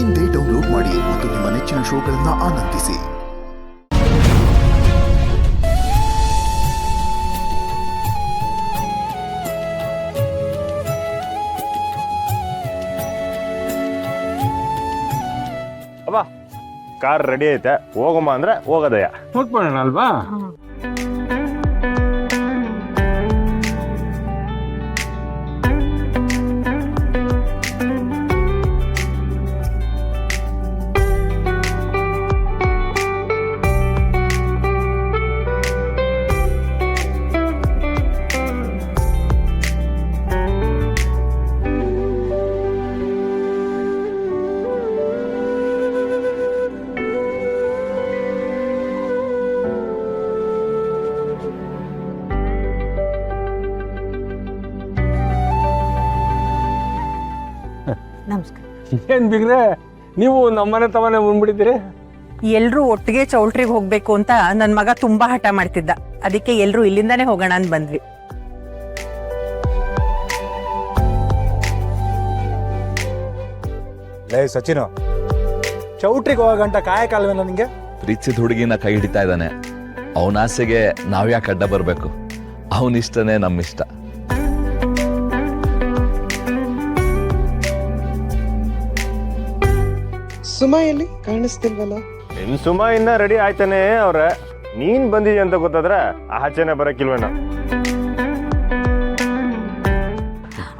ಇಂದೇ ಡೌನ್ಲೋಡ್ ಮಾಡಿ ಮತ್ತು ನಿಮ್ಮ ನೆಚ್ಚಿನ ಶೋಗಳನ್ನು ಆನಂದಿಸಿ. ಅಬ್ಬಾ ಕಾರ್ ರೆಡಿ ಐತೆ, ಹೋಗಮ್ಮ ಅಂದ್ರೆ ಹೋಗೋದಯ್ಯ. ಹೋಗ್ಬೋಣ ಅಲ್ವಾ? ನಮಸ್ಕಾರ. ಏನ್ ಬಿಗ್ರೆ ನೀವು ನಮ್ಮನೆ ತವನೇ ಬಂದ್ಬಿಟ್ಟಿದ್ದೀರಿ? ಎಲ್ರೂ ಒಟ್ಟಿಗೆ ಚೌಲ್ಟ್ರಿಗೆ ಹೋಗ್ಬೇಕು ಅಂತ ನನ್ ಮಗ ತುಂಬಾ ಹಠ ಮಾಡ್ತಿದ್ದ. ಅದಕ್ಕೆ ಎಲ್ರೂ ಇಲ್ಲಿಂದಾನೇ ಹೋಗೋಣ ಅಂತ ಬಂದ್ವಿ. ಲೇ ಸಚಿನು, ಚೌಟ್ರಿಗೆ ಹೋಗಂಟ ಕಾಯಕಾಲ್ವೇನ ನಿಂಗೆ? ಪ್ರೀತಿಸಿದ ಹುಡುಗಿನ ಕೈ ಹಿಡಿತಾ ಇದ್ದಾನೆ. ಅವನ ಆಸೆಗೆ ನಾವ್ಯಾಕೆ ಅಡ್ಡ ಬರ್ಬೇಕು? ಅವನಿಷ್ಟನೇ ನಮ್ಮಿಷ್ಟ. ಸುಮಾ ಎಲ್ಲಿ ಕಾಣಿಸ್ತಿಲ್ವಲ್ಲ? ಇನ್ ಸುಮಾ ಇನ್ನ ರೆಡಿ ಆಯ್ತಾನೆ ಅವ್ರೆ. ನೀನ್ ಬಂದಿದ್ಯ ಅಂತ ಗೊತ್ತಾದ್ರೆ ಆಚೆನೆ ಬರಕ್ಕಿಲ್ವೇನ?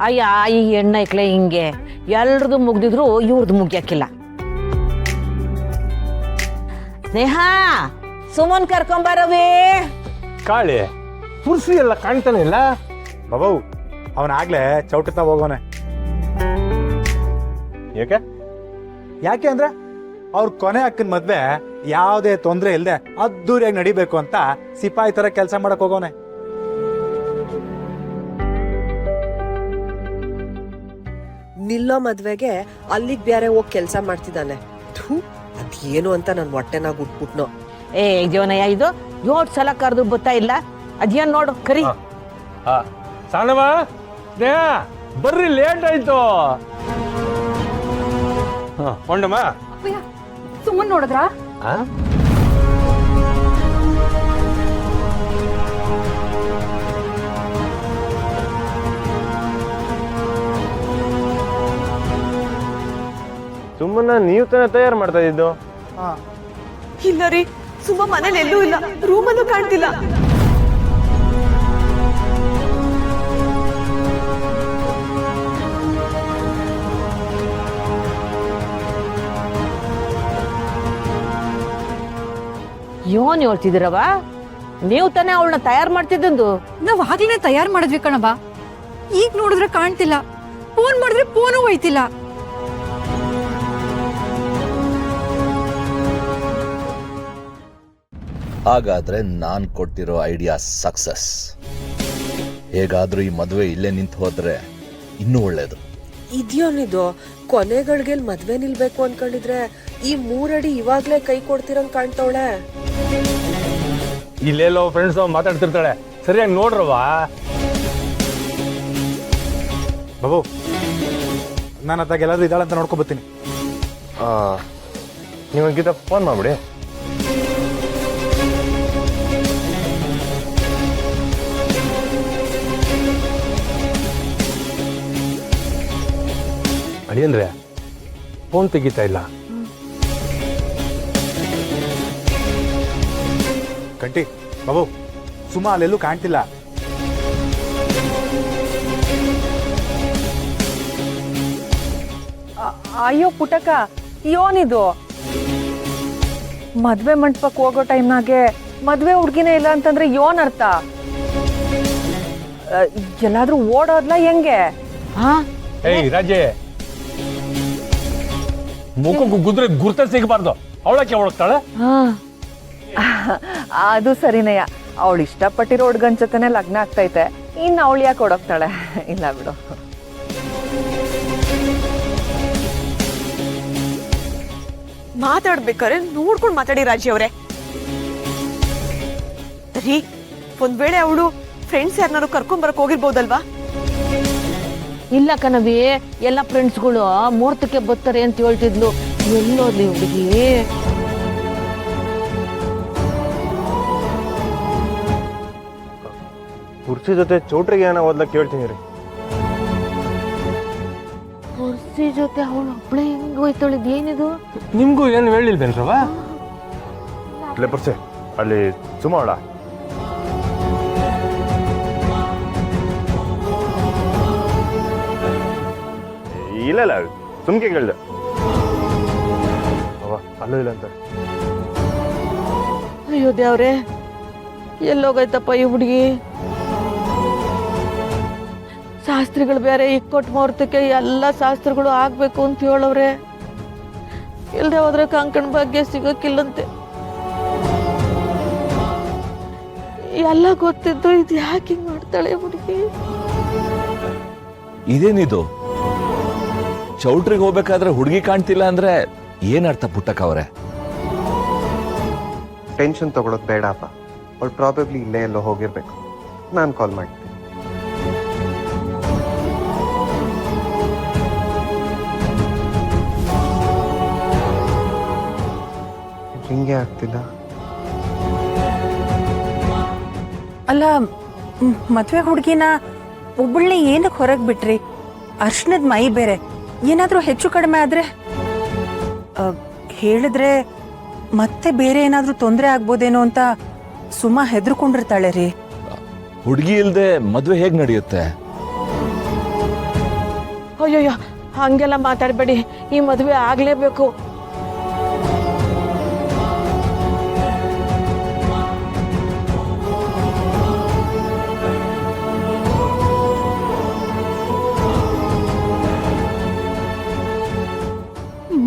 ಅಯ್ಯ, ಈ ಹೆಣ್ಣೈಕ್ಲೆ ಹಿಂಗೆ ಎಲ್ರದು ಮುಗ್ದಿದ್ರು ಇವ್ರದ್ದು ಮುಗ್ಯಾಕಿಲ್ಲ. ಸ್ನೇಹ, ಸುಮನ್ ಕರ್ಕೊಂಬರವೇ. ಕಾಳಿ ಪುರ್ಸಿ ಎಲ್ಲ ಕಾಣ್ತಾನೆ ಇಲ್ಲ. ಬಾಬು, ಅವನಾಗ್ಲೇ ಚೌಟತ್ತ ಹೋಗೋನೆ. ಯಾಕೆ ಅಂದ್ರೆ ಅವ್ರ ಕೊನೆ ಅಕ್ಕನ ಮದ್ವೆ ಯಾವುದೇ ತೊಂದರೆ ಇಲ್ಲದೆ ಅದ್ದೂರಿಯಾಗಿ ನಡಿಬೇಕು ಅಂತ ಸಿಪಾಯಿ ತರ ಕೆಲಸ ಮಾಡಕ್ ಹೋಗೋನೆ. ನಿಲ್ಲೋ ಮದ್ವೆಗೆ ಅಲ್ಲಿಗ್ ಬೇರೆ ಹೋಗಿ ಕೆಲಸ ಮಾಡ್ತಿದ್ದಾನೆ. ಅದೇನು ಅಂತ ನನ್ ಹೊಟ್ಟೆನಾಗ ಉಟ್ಬಿಟ್ನೋ. ಏ ಜೀವನಯ್ಯ, ಇದು 7 ಸಲ ಕರೆದು ಗೊತ್ತಾ ಇಲ್ಲ. ಅದೇನ್ ನೋಡು, ಕರಿ. ಸಾನವ, ಸ್ನೇಹ ಬರ್ರಿ, ಲೇಟ್ ಆಯ್ತು. ಹೊಂಡಮ್ಮ ಸುಮ್ಮನ್ ನೋಡಿದ್ರ? ಸುಮ್ಮನ ನೀವು ತಾನೇ ತಯಾರು ಮಾಡ್ತಾ ಇದ್ದು? ಇಲ್ಲ ರೀ, ಸುಮ್ಮ ಮನೇಲಿ ಎಲ್ಲೂ ಇಲ್ಲ, ರೂಮಲ್ಲೂ ಕಾಣ್ತಿಲ್ಲ. ಯೋನ್ ಹೇಳ್ತಿದ್ದೀರವ? ನೀವು ತಾನೇ ಅವಳನ್ನ ತಯಾರು ಮಾಡ್ತಿದ್ದು. ನಾವ್ ಆಗ್ಲೇ ತಯಾರು ಮಾಡಿದ್ವಿ ಕಣವ. ಈಗ ನೋಡಿದ್ರೆ ಕಾಣ್ತಿಲ್ಲ, ಫೋನ್ ಮಾಡಿದ್ರೆ ಫೋನು ಹೋಯ್ತಿಲ್ಲ. ಹಾಗಾದ್ರೆ ನಾನ್ ಕೊಟ್ಟಿರೋ ಐಡಿಯಾ ಸಕ್ಸಸ್. ಹೇಗಾದ್ರೂ ಈ ಮದುವೆ ಇಲ್ಲೇ ನಿಂತು ಹೋದ್ರೆ ಇನ್ನೂ ಒಳ್ಳೇದು. ಇದ್ಯೋನಿದು ಕೊನೆಗಳ್ಗೆಲ್ ಮದ್ವೆ ನಿಲ್ಬೇಕು ಅನ್ಕೊಂಡಿದ್ರೆ ಈ 3 ಅಡಿ ಇವಾಗ್ಲೇ ಕೈ ಕೊಡ್ತಿರಂಗ್ ಕಾಣ್ತವಳೆ. ಇಲ್ಲೆಲ್ಲೋ ಫ್ರೆಂಡ್ಸ್ ಮಾತಾಡ್ತಿರ್ತಾಳೆ, ಸರಿಯಾಗಿ ನೋಡ್ರವ. ಬಾಬು, ನಾನು ಅತ್ತಾಗ ಎಲ್ಲಾದ್ರೂ ಇದ್ದಾಳಂತ ನೋಡ್ಕೊಂಡ್ ಬರ್ತೀನಿ. ನೀವು ಗೀತಾ ಫೋನ್ ಮಾಡ್ಬಿಡಿ. ಅಡಿಯಂದ್ರೆ ಫೋನ್ ತೆಗಿತಾ ಇಲ್ಲ. ಕಂಟಿ, ಬಾಬು, ಸುಮಾ ಅಲ್ಲೆಲ್ಲೂ ಕಾಣ್ತಿಲ್ಲ. ಅಯ್ಯೋ ಪುಟಕ, ಯೋನಿದು ಮದ್ವೆ ಮಂಟಪಕ್ಕೆ ಹೋಗೋ ಟೈಮ್ನಾಗೆ ಮದ್ವೆ ಹುಡ್ಗಿನೇ ಇಲ್ಲ ಅಂತಂದ್ರೆ ಯೋನ್ ಅರ್ಥ? ಎಲ್ಲಾದ್ರೂ ಓಡೋದ್ಲ ಹೆಂಗೆ? ಏಯ್ ರಾಜೆ, ಮುಖಕ್ಕೆ ಗುದ್ರೆ ಗುರ್ತ ಸಿಗಬಾರ್ದು. ಅವಳಕ್ಕೆ ಹೋಗ್ತಾಳೆ. ಅದು ಸರಿನಯ್ಯ, ಅವಳು ಇಷ್ಟಪಟ್ಟಿರೋ ಹುಡ್ಗನ್ ಜೊತೆನೆ ಲಗ್ನ ಆಗ್ತೈತೆ. ಇನ್ನು ಅವಳು ಯಾಕೆ ಓಡೋಗ್ತಾಳೆ? ಇಲ್ಲ ಬಿಡು. ಮಾತಾಡ್ಬೇಕಾರೆ ನೋಡ್ಕೊಂಡು ಮಾತಾಡಿ ರಾಜಿ ಅವ್ರೆ. ರೀ, ಒಂದ್ ವೇಳೆ ಅವಳು ಫ್ರೆಂಡ್ಸ್ ಯಾರನ್ನಾರು ಕರ್ಕೊಂಡ್ ಬರಕ್ ಹೋಗಿರ್ಬೋದಲ್ವಾ? ಇಲ್ಲ ಕಣವಿ, ಎಲ್ಲ ಫ್ರೆಂಡ್ಸ್ಗಳು ಮುಹೂರ್ತಕ್ಕೆ ಬರ್ತಾರೆ ಅಂತ ಹೇಳ್ತಿದ್ಲು. ಎಲ್ಲೋದ್ಲಿ ಹುಡುಗಿ? ಕುರ್ಸಿ ಜೊತೆ ಚೌಟ್ರಿಗೆ ಏನೋ ಓದ್ಲಕ್ಕೆ ಕೇಳ್ತೀನಿ ರೀ. ಕುರ್ಸಿ ಜೊತೆ ಅವಳು ಒಬ್ಳೆ ಹೆಂಗ್ ಹೋಯ್ತಳಿದ್ ಏನಿದು? ನಿಮ್ಗೂ ಏನು ಹೇಳಿಲ್ವೇನ್ರವ? ಲೇ ಪರ್ಸೆ, ಅಲ್ಲಿ ಸುಮಾಳ ಇಲ್ಲ ಸುಮ್ಕೆ ಕೇಳ್ದೆ. ಅವ ಅಲ್ಲೂ ಇಲ್ಲ ಅಂತ. ಅಯ್ಯೋ ದೇವ್ರೆ, ಎಲ್ಲೋಗೈತಪ್ಪ ಈ ಹುಡುಗಿ? ಶಾಸ್ತ್ರಿಗಳು ಬೇರೆ ಇಕ್ಕೊಟ್ಟು ಮುಹೂರ್ತಕ್ಕೆ ಎಲ್ಲ ಶಾಸ್ತ್ರಗಳು ಆಗ್ಬೇಕು ಅಂತ ಹೇಳವ್ರೆ. ಇಲ್ದೆ ಹೋದ್ರೆ ಕಂಕಣ ಭಾಗ್ಯ ಸಿಗೋಕ್ಕಿಲ್ಲಂತೆ. ಎಲ್ಲ ಗೊತ್ತಿದ್ದು ಇದು ಯಾಕೆ ಹಿಂಗ್ ಮಾಡ್ತಾಳೆ ಹುಡುಗಿ? ಇದೇನಿದು? ಚೌಟ್ರಿಗೆ ಹೋಗ್ಬೇಕಾದ್ರೆ ಹುಡುಗಿ ಕಾಣ್ತಿಲ್ಲ ಅಂದ್ರೆ ಏನರ್ಥ ಪುಟ್ಟಕ್ಕ ಅವರೇ? ಟೆನ್ಷನ್ ತಗೊಳೋದು ಬೇಡಪ್ಪ. ಅವಳು ಪ್ರಾಬಬ್ಲಿ ಇಲ್ಲೇ ಎಲ್ಲೋ ಹೋಗಿರ್ಬೇಕು. ನಾನು ಕಾಲ್ ಮಾಡ್ತೀನಿ. ಹಿಂಗೆ ಆಗ್ತಿಲ್ಲ. ಅಲ್ಲ, ಮದ್ವೆ ಹುಡುಗಿನ ಒಬ್ಬಳನ್ನೇ ಏನಕ್ಕೆ ಹೊರಗೆ ಬಿಟ್ರಿ? ಅರ್ಶನದ ಮೈ ಬೇರೆ, ಏನಾದರೂ ಹೆಚ್ಚು ಕಡಿಮೆ ಆದ್ರೆ ಹೇಳಿದ್ರೆ ಮತ್ತೆ ಬೇರೆ ಏನಾದರೂ ತೊಂದರೆ ಆಗ್ಬೋದೇನೋ ಅಂತ ಸುಮಾ ಹೆದರ್ಕೊಂಡಿರ್ತಾಳೆ ರೀ. ಹುಡುಗಿ ಇಲ್ದೆ ಮದ್ವೆ ಹೇಗ್ ನಡೆಯುತ್ತೆ? ಅಯ್ಯಯ್ಯೋ, ಹಂಗೆಲ್ಲ ಮಾತಾಡಬೇಡಿ. ಈ ಮದುವೆ ಆಗ್ಲೇಬೇಕು.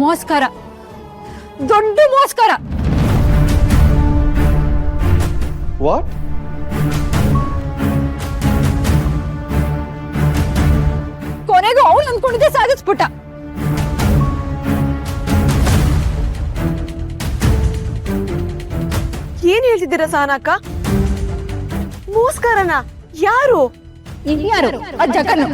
ಮೋಸ್ಕರ, ದೊಡ್ಡ ಮೋಸ್ಕರ. ವಾಟ್? ಕೊನೆಗೂ ಅವಳು ಅಂದ್ಕೊಂಡಿದ್ದೆ ಸಾಧಿಸ್ಬಿಟ್ಟ. ಏನ್ ಹೇಳ್ತಿದ್ದೀರಾ ಸಹನಕ್ಕ? ಮೋಸ್ಕರನ? ಯಾರು? ಯಾರು? ಆ ಜಗನ್ನು.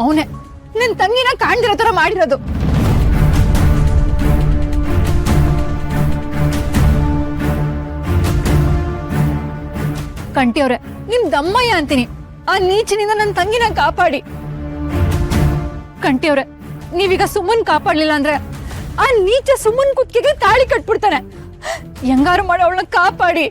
ಅವನೇ ನಿನ್ ತಂಗಿನ ಕಾಣ್ದಿರೋ ತರ ಮಾಡಿರೋದು. ಕಂಟಿಯವ್ರೆ, ನಿಮ್ ದಮ್ಮಯ್ಯ ಅಂತೀನಿ. ಆ ನೀಚಿನಿಂದ ನನ್ನ ತಂಗಿನ ಕಾಪಾಡಿ. ಕಂಟಿಯವ್ರೆ, ನೀವೀಗ ಸುಮ್ಮನ್ ಕಾಪಾಡ್ಲಿಲ್ಲ ಅಂದ್ರೆ ಆ ನೀಚ ಸುಮ್ಮನ್ ಕುತ್ತಿಗೆಗೆ ತಾಳಿ ಕಟ್ಬಿಡ್ತಾನೆ. ಹೆಂಗಾರು ಮಾಡಿ ಅವಳನ್ನ ಕಾಪಾಡಿ.